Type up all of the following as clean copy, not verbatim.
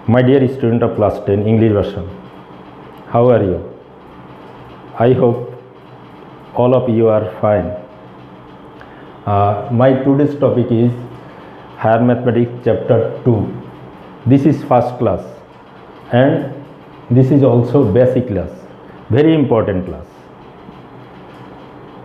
My dear student of class 10 English version, how are you? I hope all of you are fine. My today's topic is Higher Mathematics chapter 2. This is first class and this is also basic class, very important class.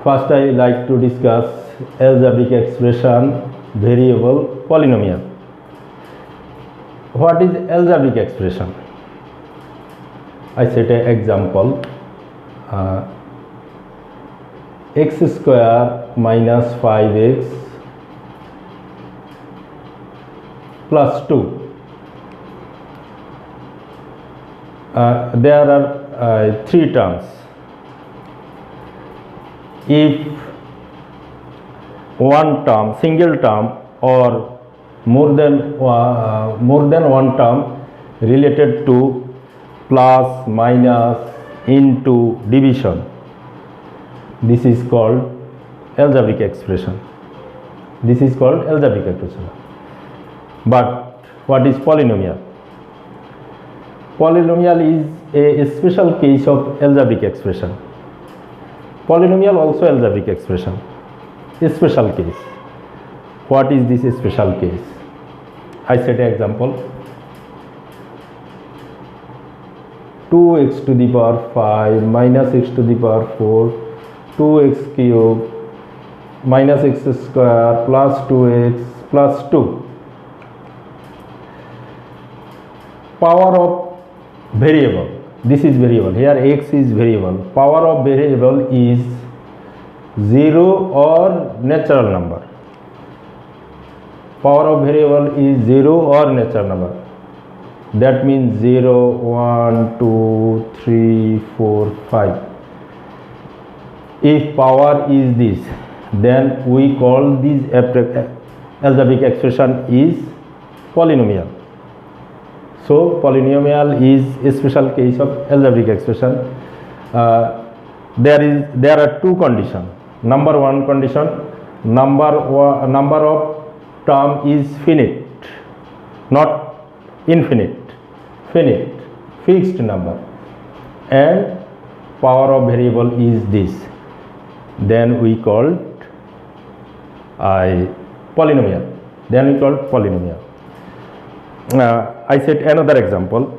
First I like to discuss algebraic expression, variable, polynomial. What is algebraic expression? I set an example. X square minus 5x plus 2. There are three terms. If one term, single term, or more than one term related to plus, minus, into, division, this is called algebraic expression. This is called algebraic expression. But what is polynomial? Polynomial is a special case of algebraic expression. Polynomial also algebraic expression. A special case. What is this special case? I set an example. 2x to the power 5 minus x to the power 4, 2x cube minus x square plus 2x plus 2. Power of variable. This is variable. Here x is variable. Power of variable is 0 or natural number. Power of variable is 0 or natural number. That means 0, 1, 2, 3, 4, 5. If power is this, then we call this algebraic expression is polynomial. So polynomial is a special case of algebraic expression. There are two conditions. Number one condition, number of term is finite, not infinite, finite, fixed number, and power of variable is this. Then we call polynomial. Then we call polynomial. I set another example.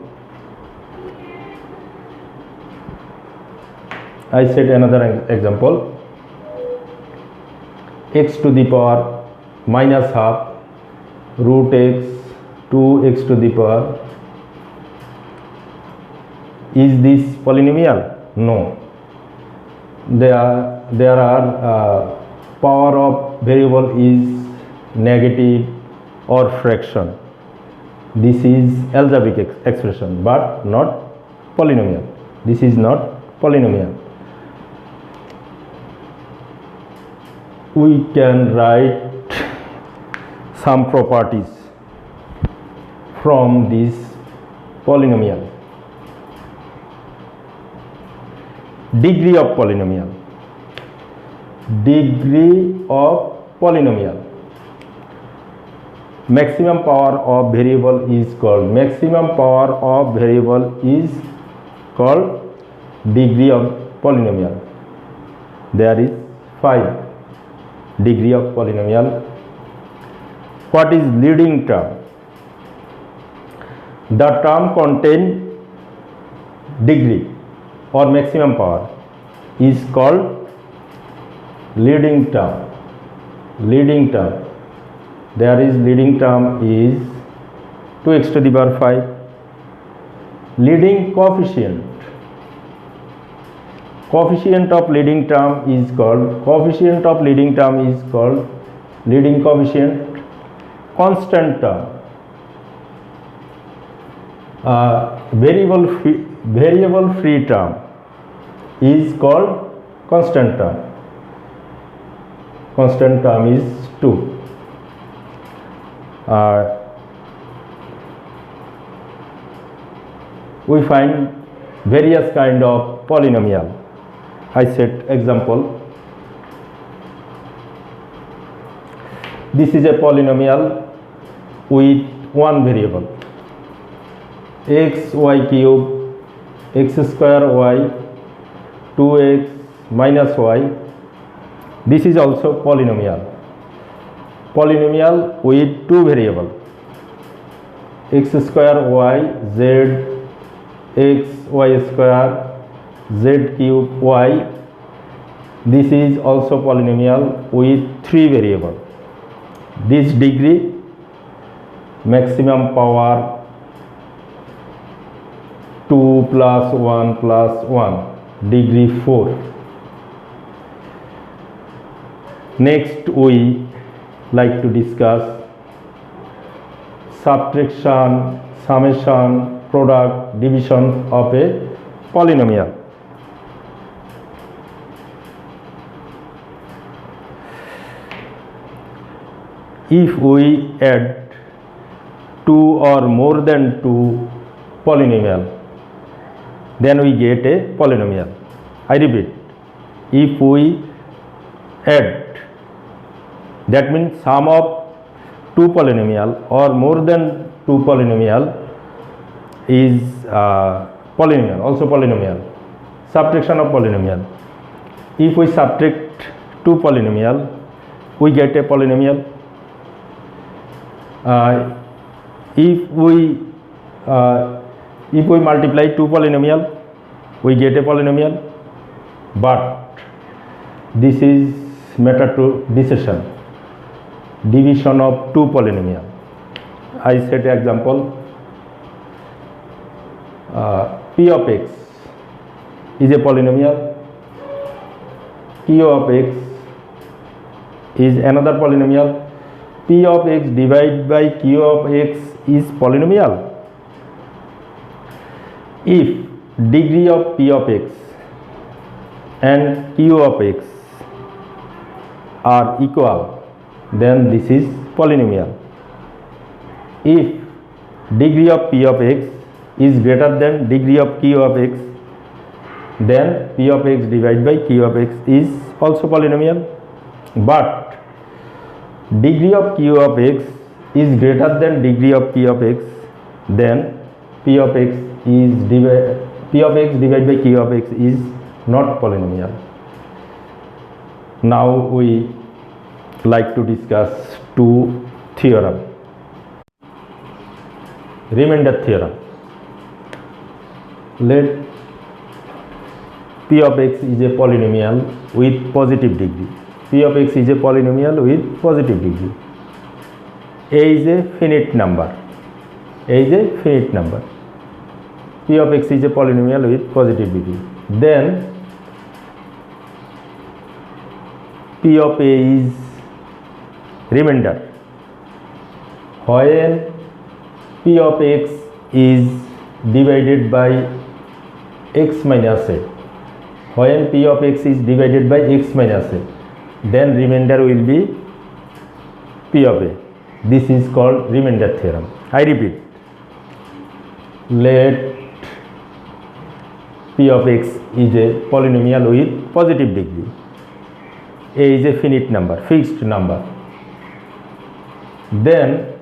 X to the power minus half root x 2x to the power. Is this polynomial? No. There are power of variable is negative or fraction. This is algebraic expression but not polynomial. This is not polynomial. We can write some properties from this polynomial. Degree of polynomial. Degree of polynomial. Maximum power of variable is called degree of polynomial. There is 5 degree of polynomial. What is leading term? The term contain degree or maximum power is called leading term. There is leading term is 2x to the power 5. Leading coefficient. Coefficient of leading term is called leading coefficient. Constant term. Variable free term is called constant term. Constant term is 2. We find various kind of polynomial. I set example. This is a polynomial with one variable. x y cube x square y 2x minus y. This is also polynomial with two variables, x square y z x y square z cube y. This is also polynomial with three variables. This degree maximum power 2 plus 1 plus 1, degree 4. Next we like to discuss subtraction, summation, product, division of a polynomial. If we add two or more than two polynomial, then we get a polynomial. I repeat, if we add, that means sum of two polynomial or more than two polynomial is polynomial, also polynomial. Subtraction of polynomial. If we subtract two polynomial, we get a polynomial. If we multiply two polynomial, we get a polynomial. But this is matter to decision, division of two polynomial. I set an example. P of x is a polynomial, Q of x is another polynomial. P of x divided by Q of x is polynomial if degree of P of x and Q of x are equal, then this is polynomial. If degree of P of x is greater than degree of Q of x, then P of x divided by Q of x is also polynomial. But degree of Q of x is greater than degree of P of x, then P of x divided by Q of x is not polynomial. Now we like to discuss two theorem. Remainder theorem. Let P of x is a polynomial with positive degree. P of x is a polynomial with positive degree. A is a finite number. A is a finite number. P of x is a polynomial with positive degree. Then P of A is remainder. When P of x is divided by x minus a. When P of x is divided by x minus a, then remainder will be P of A. This is called remainder theorem. I repeat, let P of x is a polynomial with positive degree. A is a finite number, fixed number. Then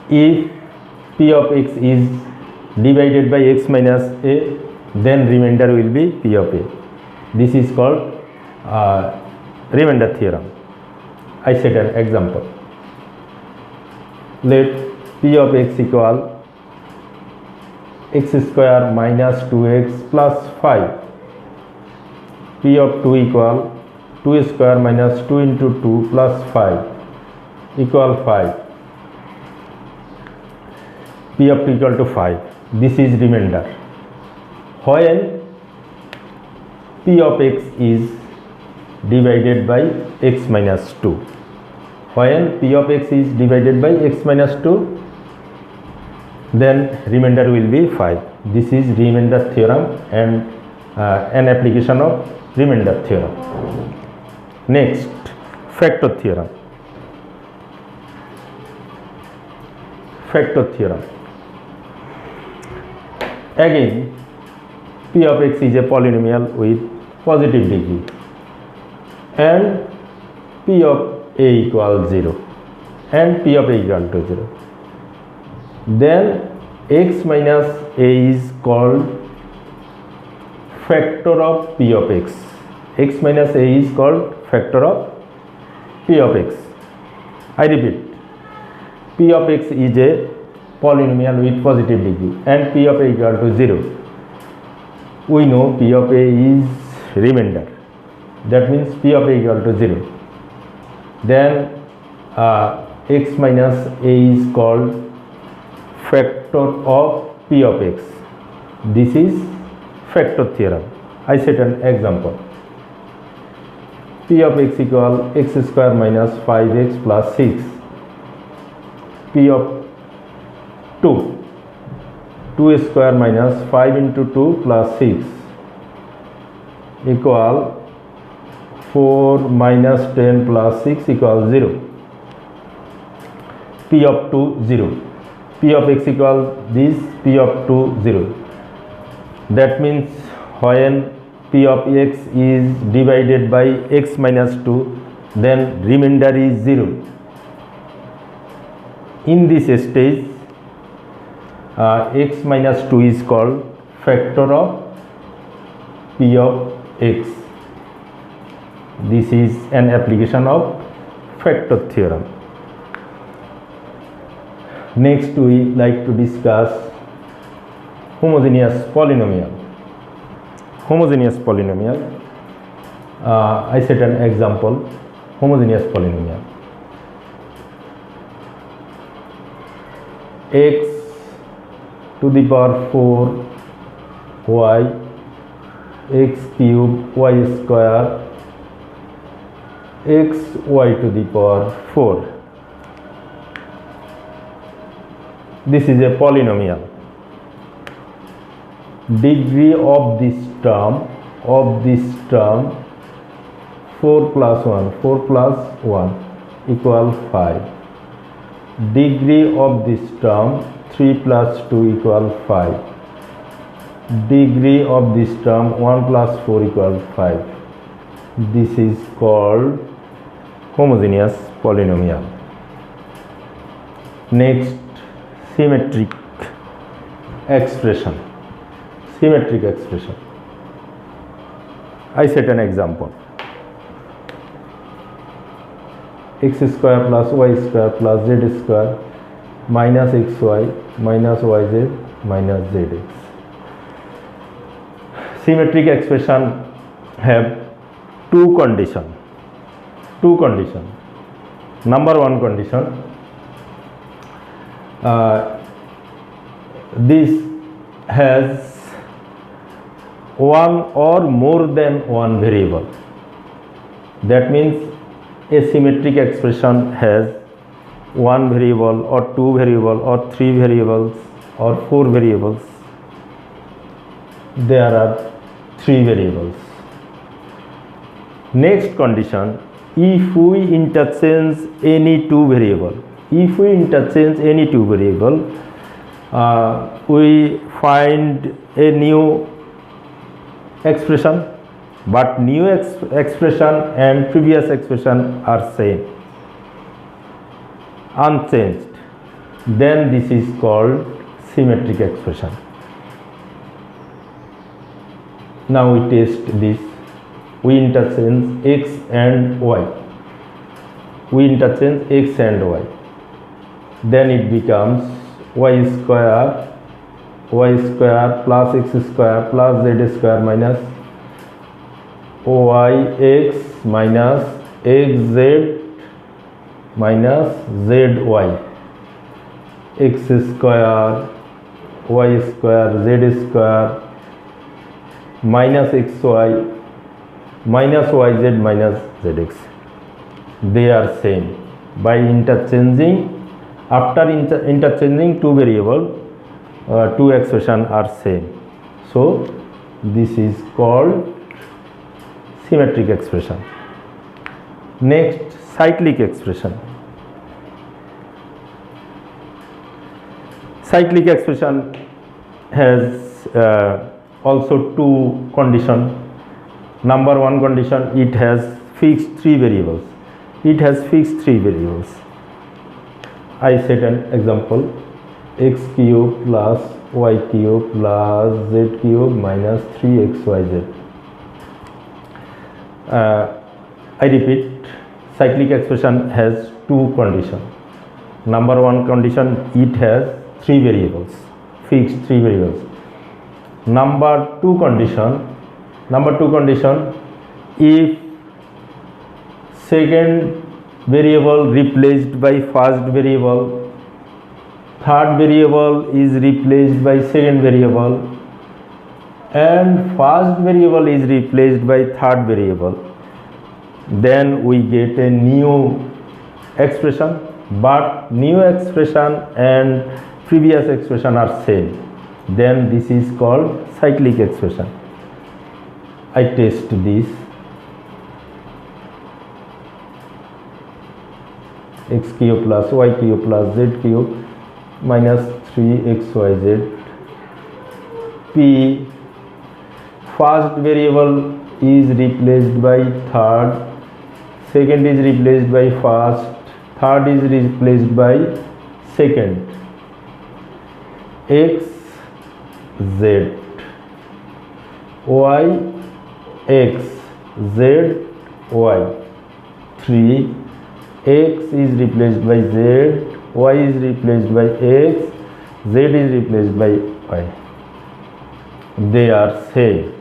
if P of x is divided by x minus a, then remainder will be P of A. This is called remainder theorem. I set an example. Let P of x equal x square minus 2x plus 5. P of 2 equal 2 square minus 2 into 2 plus 5 equal 5. P of 2 equal to 5. This is remainder. When P of x is divided by x minus 2. When P of x is divided by x minus 2, then remainder will be 5. This is remainder theorem and an application of remainder theorem. Next, factor theorem. Factor theorem. Again, P of x is a polynomial with positive degree and P of a equals 0 and P of a equal to 0. Then x minus a is called factor of p of x. X minus a is called factor of p of x. I repeat, p of x is a polynomial with positive degree and p of a equal to 0. We know p of a is remainder, that means p of a equal to 0. Then x minus a is called factor of p of x. This is factor theorem. I set an example. P of x equal x square minus 5x plus 6. P of 2 square minus 5 into 2 plus 6 equal 4 minus 10 plus 6 equals 0. P of 2 0. P of x equal this, P of 2 0. That means when P of x is divided by x minus 2, then remainder is 0. In this stage, x minus 2 is called factor of P of x. This is an application of factor theorem. Next, we like to discuss homogeneous polynomial. Homogeneous polynomial. I set an example. Homogeneous polynomial. X to the power 4 y x cube y square x y to the power 4. This is a polynomial. Degree of this term 4 plus 1 equal 5. Degree of this term 3 plus 2 equal 5. Degree of this term 1 plus 4 equal 5. This is called homogeneous polynomial. Next, symmetric expression. Symmetric expression. I set an example. X square plus y square plus z square minus xy minus yz minus zx. Symmetric expression have two conditions. Number one condition, this has one or more than one variable. That means a symmetric expression has one variable or two variables or three variables or four variables. There are three variables. Next condition, if we interchange any two variable, we find a new expression, but new expression and previous expression are same, unchanged. Then this is called symmetric expression. Now we test this. We interchange x and y. Then it becomes y square plus x square plus z square minus yx minus xz minus zy. X square y square z square minus xy minus yz minus zx. They are same. By interchanging, after interchanging two variables, two expressions are same. So this is called symmetric expression. Next, cyclic expression. Cyclic expression has also two conditions. Number one condition, it has fixed three variables. I set an example. x cube plus y cube plus z cube minus 3xyz. I repeat, cyclic expression has two conditions. Number one condition, it has three variables, fixed three variables. Number two condition, if second variable replaced by first variable, third variable is replaced by second variable, and first variable is replaced by third variable, then we get a new expression, but new expression and previous expression are same. Then this is called cyclic expression. I test this. X cube plus y cube plus z cube minus 3xyz. P, first variable is replaced by third, second is replaced by first, third is replaced by second. X, z, y, x, z, y. 3, x is replaced by z, y is replaced by x, z is replaced by y. They are same.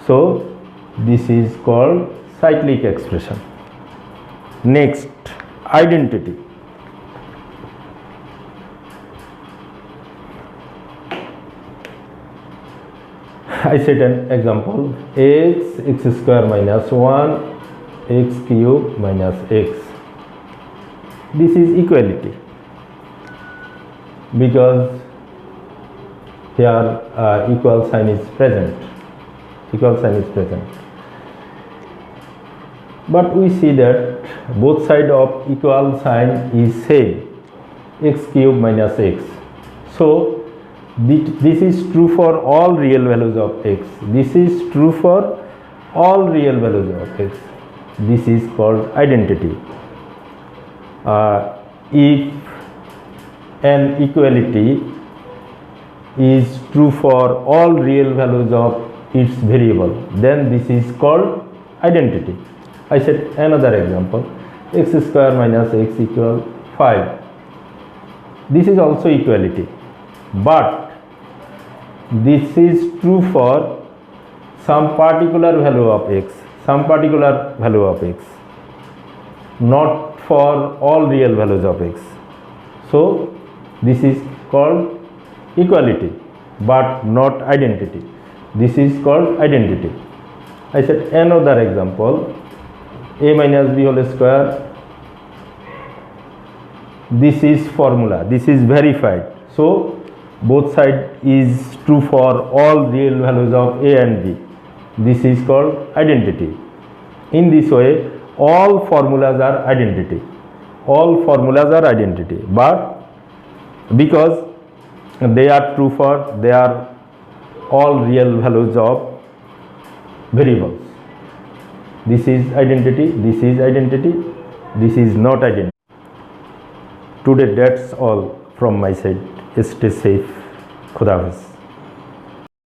So this is called cyclic expression. Next, identity. I set an example: x square minus 1 x cube minus x. This is equality because here equal sign is present. But we see that both sides of equal sign is same, x cube minus x. So this is true for all real values of x. This is true for all real values of x. This is called identity. If an equality is true for all real values of its variable, then this is called identity. I set another example: x square minus x equal 5. This is also equality, but this is true for some particular value of x, not for all real values of x. So this is called equality but not identity. This is called identity. I set another example: a minus b whole square. This is formula, this is verified. So both side is true for all real values of a and b. This is called identity. In this way, all formulas are identity. But because they are true for all real values of variables. This is identity, this is not identity. Today that's all from my side. Stay safe. Khuda Hafiz.